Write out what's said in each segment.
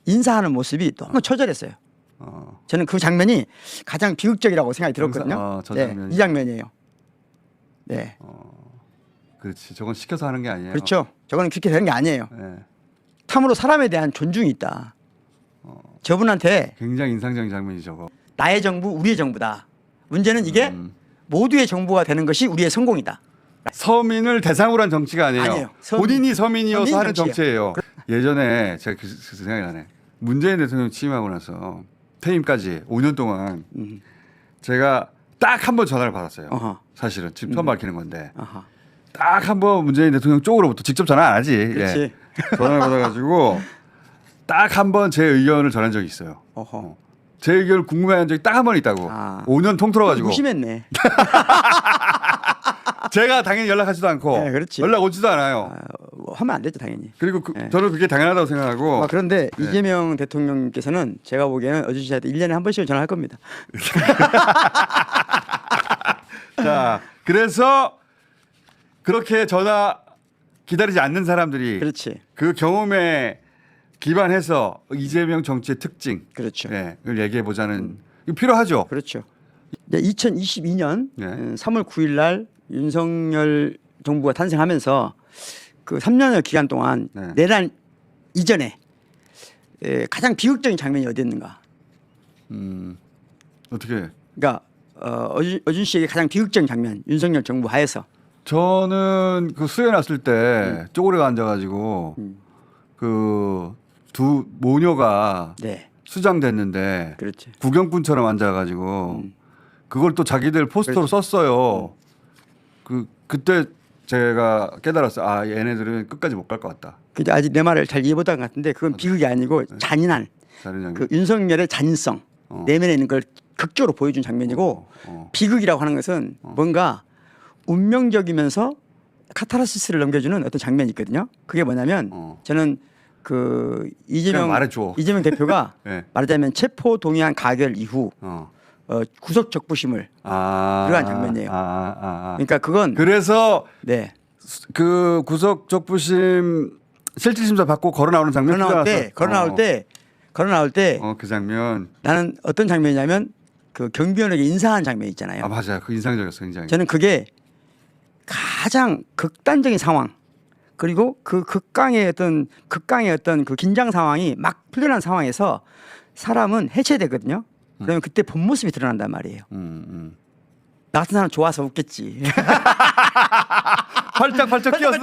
인사하는 모습이 너무 처절했어요. 저는 그 장면이 가장 비극적이라고 생각이 들었거든요. 저 네, 장면이. 이 장면이에요. 네, 그렇지. 저건 시켜서 하는 게 아니에요. 그렇죠. 저거는 그렇게 되는 게 아니에요. 네. 참으로 사람에 대한 존중이 있다. 저분한테 굉장히 인상적인 장면이 저거. 나의 정부, 우리의 정부다. 문제는 이게 모두의 정부가 되는 것이 우리의 성공이다. 서민을 대상으로 한 정치가 아니에요. 아니에요. 본인이 서민이어서 서민 하는 정치예요. 정치예요. 예전에 제가 그 생각이 나네. 문재인 대통령 취임하고 나서 퇴임까지 5년 동안 제가 딱 한 번 전화를 받았어요. 어허. 사실은 지금 처음 밝히는 건데 아하. 딱 한 번 문재인 대통령 쪽으로부터 직접 전화 안 하지. 그렇지. 예. 전화를 받아가지고 딱 한 번 제 의견을 전한 적이 있어요. 어허. 제 의견을 궁금해한 적이 딱 한 번 있다고. 아. 5년 통틀어 가지고. 무심했네. 제가 당연히 연락하지도 않고 네, 그렇지. 연락 오지도 않아요. 하면 안 되죠 당연히. 그리고 네. 저는 그게 당연하다고 생각하고. 그런데 네. 이재명 대통령께서는 제가 보기에는 어제 씨한테 1년에 한 번씩은 전화할 겁니다. 자, 그래서 그렇게 전화 기다리지 않는 사람들이 그렇지. 그 경험에 기반해서 이재명 정치의 특징, 그렇죠. 네, 을 얘기해 보자는 이거 필요하죠. 그렇죠. 2022년 네. 3월 9일 날 윤석열 정부가 탄생하면서 그 3년여 기간 동안 네. 내란 이전에 가장 비극적인 장면이 어디였는가? 어떻게? 그러니까 어준 씨에게 가장 비극적인 장면 윤석열 정부 하에서 저는 그 수해 났을 때 쪼그려 앉아가지고 그 두 모녀가 네, 수장됐는데 그렇지. 구경꾼처럼 앉아가지고 그걸 또 자기들 포스터로 그렇지. 썼어요. 그때 제가 깨달았어요. 아, 얘네들은 끝까지 못 갈 것 같다. 근데 아직 내 말을 잘 이해 못한 것 같은데 그건 비극이 아니고 잔인한 자는 그 윤석열의 잔인성 내면에 있는 걸 극적으로 보여준 장면이고 비극이라고 하는 것은 뭔가 운명적이면서 카타르시스를 넘겨주는 어떤 장면이 있거든요. 그게 뭐냐면 저는 그 그냥 말해줘. 이재명 대표가 네. 말하자면 체포 동의안 가결 이후 구속 적부심을 들어간 장면이에요. 그러니까 그건 그래서 네. 그 구속 적부심 실질심사 받고 걸어 나오는 장면 걸어 나올 때 그 장면. 나는 어떤 장면이냐면 그 경비원에게 인사한 장면 있잖아요. 아, 맞아요. 그 인상적이었어, 굉장히. 저는 그게 가장 극단적인 상황 그리고 그 극강의 어떤 그 긴장 상황이 막 풀려난 상황에서 사람은 해체되거든요. 그러면 그때 본 모습이 드러난단 말이에요. 나 같은 사람 좋아서 웃겠지. 활짝 뛰어서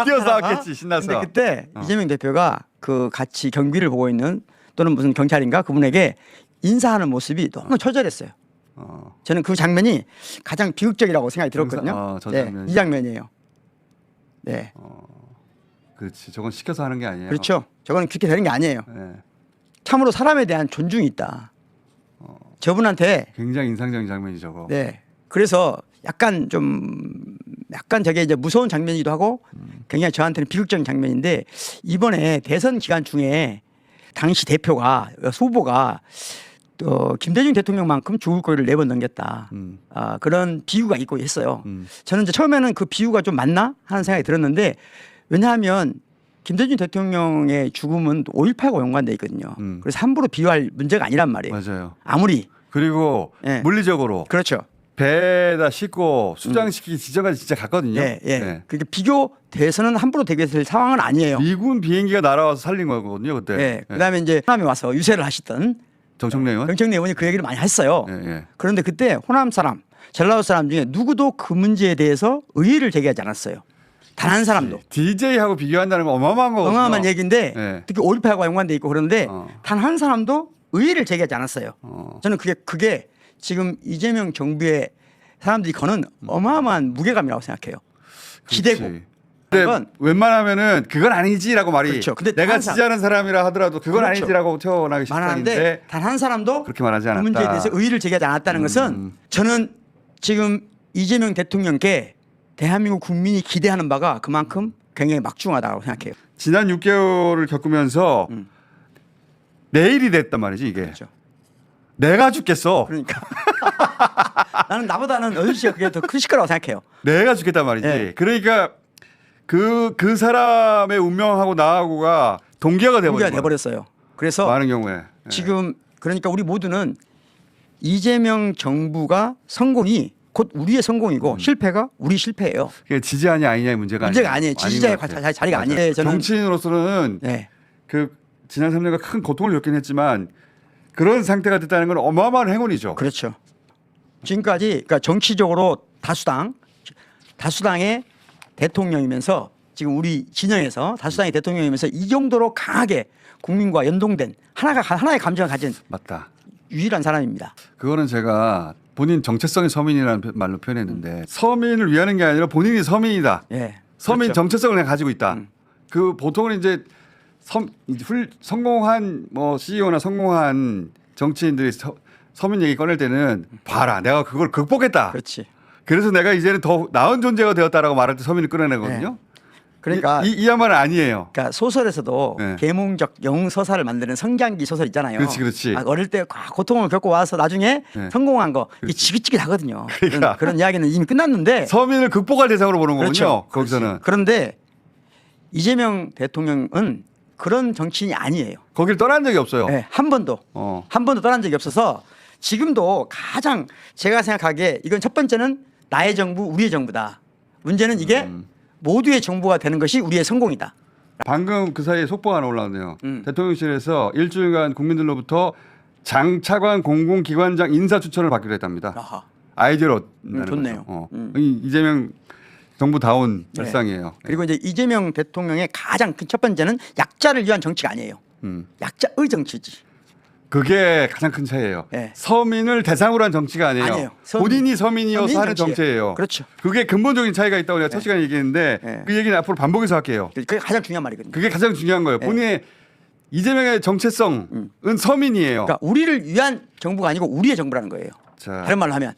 뛰어서 사람아. 나왔겠지, 신나서. 근데 그때 이재명 대표가 그 같이 경비를 보고 있는 또는 무슨 경찰인가 그분에게 인사하는 모습이 너무 처절했어요. 저는 그 장면이 가장 비극적이라고 생각이 들었거든요. 저 네, 장면이. 이 장면이에요. 네, 그렇지. 저건 시켜서 하는 게 아니에요. 그렇죠. 저거는 그렇게 되는 게 아니에요. 네. 참으로 사람에 대한 존중이 있다. 저분한테 굉장히 인상적인 장면이 저거. 네, 그래서 약간 저게 이제 무서운 장면이기도 하고 굉장히 저한테는 비극적인 장면인데 이번에 대선 기간 중에 당시 대표가 후보가 김대중 대통령만큼 죽을 거리를 4번 넘겼다. 그런 비유가 있고 했어요. 저는 이제 처음에는 그 비유가 좀 맞나 하는 생각이 들었는데 왜냐하면 김대중 대통령의 죽음은 5.18과 연관돼 있거든요. 그래서 함부로 비유할 문제가 아니란 말이에요. 맞아요. 아무리 그리고 네. 물리적으로 그렇죠. 배에다 싣고 수장시키기 지점까지 진짜 갔거든요. 예, 예. 네. 그게 비교돼서는 함부로 되게 상황은 아니에요. 미군 비행기가 날아와서 살린 거거든요, 그때. 예. 그다음에 이제 호남에 와서 유세를 하시던 정청래 의원. 정청래 의원이 그 얘기를 많이 했어요. 예, 예. 그런데 그때 호남 사람, 전라도 사람 중에 누구도 그 문제에 대해서 의의를 제기하지 않았어요. 단 한 사람도. DJ하고 비교한다는 건 어마어마한 거거든요. 어마어마한 얘기인데 예. 특히 5.18과 연관돼 있고 그런데 단 한 사람도 의의를 제기하지 않았어요. 저는 그게 지금 이재명 정부의 사람들이 거는 어마어마한 무게감이라고 생각해요. 기대고. 근데 그건 웬만하면은 그건 아니지라고 말이. 그렇죠. 근데 내가 한 지지하는 사람이라 하더라도 그건 그렇죠. 아니지라고 태어나기 말하는데 쉽다는데 단 한 사람도 그렇게 말하지 그 않았다. 문제에 대해서 의의를 제기하지 않았다는 것은 저는 지금 이재명 대통령께 대한민국 국민이 기대하는 바가 그만큼 굉장히 막중하다고 생각해요. 지난 6개월을 겪으면서 내일이 됐단 말이지 이게. 그렇죠. 내가 죽겠어. 그러니까 나는 나보다는 어준 씨가 그게 더 크실 거라고 생각해요. 내가 죽겠단 말이지. 네. 그러니까 그 사람의 운명하고 나하고가 동기화가 돼버린 거야. 돼버렸어요. 그래서 많은 경우에 예. 지금 그러니까 우리 모두는 이재명 정부가 성공이 곧 우리의 성공이고 실패가 우리 실패예요. 그게 지지하냐 아니냐의 문제가 아니에요. 지지자의 자리가 맞아요. 아니에요. 저는 정치인으로서는 네. 그 지난 3년간 큰 고통을 겪긴 했지만 그런 상태가 됐다는 건 어마어마한 행운이죠. 그렇죠. 지금까지 그러니까 정치적으로 다수당의 대통령이면서 지금 우리 진영에서 다수당의 대통령이면서 이 정도로 강하게 국민과 연동된 하나의 감정을 가진 맞다. 유일한 사람입니다. 그거는 제가 본인 정체성의 서민이라는 말로 표현했는데 서민을 위하는 게 아니라 본인이 서민이다. 예. 서민 그렇죠. 정체성을 내가 가지고 있다. 그 보통은 이제 성공한 뭐 CEO나 성공한 정치인들이 서민 얘기 꺼낼 때는 봐라 내가 그걸 극복했다. 그렇지. 그래서 내가 이제는 더 나은 존재가 되었다라고 말할 때 서민을 끌어내거든요. 그러니까 이한 말은 아니에요. 그러니까 소설에서도 네. 계몽적 영웅 서사를 만드는 성장기 소설 있잖아요. 그렇지. 어릴 때 고통을 겪고 와서 나중에 네. 성공한 거 이게 지긋지긋하거든요. 그러니까. 그런 이야기는 이미 끝났는데 서민을 극복할 대상으로 보는 거군요. 그렇죠. 거기서는. 그런데 이재명 대통령은 그런 정치인이 아니에요. 거길 떠난 적이 없어요. 네, 한 번도 어. 떠난 적이 없어서 지금도 가장 제가 생각하기에 이건 첫 번째는 나의 정부, 우리의 정부다. 문제는 이게 모두의 정부가 되는 것이 우리의 성공이다. 방금 그 사이에 속보가 하나 올라왔네요. 음. 대통령실에서 일주일간 국민들로부터 장차관 공공기관장 인사 추천을 받기로 했답니다. 아하. 아이디어로 좋네요. 이재명 정부다운 네. 일상이에요. 그리고 이제 이재명 대통령의 가장 큰 첫 번째는 약자를 위한 정치가 아니에요. 약자의 정치지. 그게 가장 큰 차이예요. 네. 서민을 대상으로 한 정치가 아니에요. 아니에요. 본인이 서민이어서 서민 하는 정치예요. 정치예요. 그렇죠. 그게 근본적인 차이가 있다고 내가 첫 시간에 얘기했는데 네. 그 얘기는 앞으로 반복해서 할게요. 그게 가장 중요한 말이거든요. 그게 가장 중요한 거예요. 네. 본인의 이재명의 정체성은 서민이에요. 그러니까 우리를 위한 정부가 아니고 우리의 정부라는 거예요. 자, 다른 말로 하면